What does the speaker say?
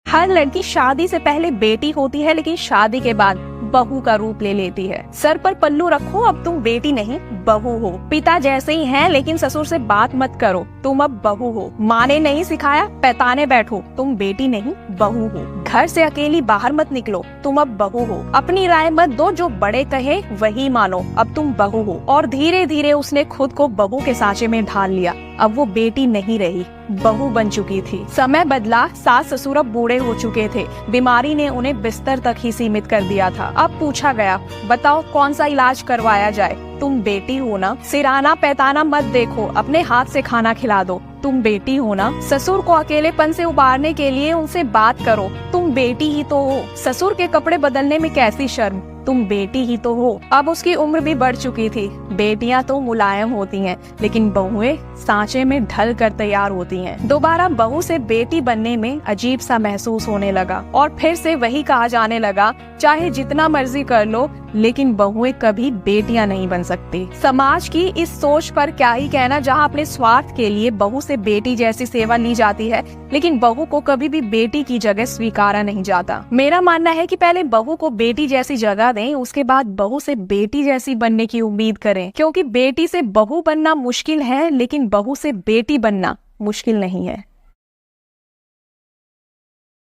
हर लड़की शादी से पहले बेटी होती है, लेकिन शादी के बाद बहू का रूप ले लेती है। सर पर पल्लू रखो, अब तुम बेटी नहीं बहू हो। पिता जैसे ही हैं, लेकिन ससुर से बात मत करो, तुम अब बहू हो। माँ ने नहीं सिखाया पैताने बैठो, तुम बेटी नहीं बहू हो। घर से अकेली बाहर मत निकलो, तुम अब बहू हो। अपनी राय मत दो, जो बड़े कहे वही मानो, अब तुम बहू हो। और धीरे धीरे उसने खुद को बहू के सांचे में ढाल लिया। अब वो बेटी नहीं रही, बहू बन चुकी थी। समय बदला, सास ससुर अब बूढ़े हो चुके थे। बीमारी ने उन्हें बिस्तर तक ही सीमित कर दिया था। अब पूछा गया, बताओ कौन सा इलाज करवाया जाए? तुम बेटी हो ना, सिराना पैताना मत देखो, अपने हाथ से खाना खिला दो। तुम बेटी हो ना। ससुर को अकेलेपन से उबारने के लिए उनसे बात करो, तुम बेटी ही तो हो। ससुर के कपड़े बदलने में कैसी शर्म, तुम बेटी ही तो हो। अब उसकी उम्र भी बढ़ चुकी थी। बेटियां तो मुलायम होती हैं, लेकिन बहुएं सांचे में ढल कर तैयार होती हैं। दोबारा बहू से बेटी बनने में अजीब सा महसूस होने लगा और फिर से वही कहा जाने लगा, चाहे जितना मर्जी कर लो, लेकिन बहुएं कभी बेटियां नहीं बन सकती। समाज की इस सोच पर क्या ही कहना, जहां अपने स्वार्थ के लिए बहू से बेटी जैसी सेवा ली जाती है, लेकिन बहू को कभी भी बेटी की जगह स्वीकारा नहीं जाता। मेरा मानना है कि पहले बहू को बेटी जैसी जगह दें, उसके बाद बहू से बेटी जैसी बनने की उम्मीद करें, क्योंकि बेटी से बहू बनना मुश्किल है, लेकिन बहू से बेटी बनना मुश्किल नहीं है।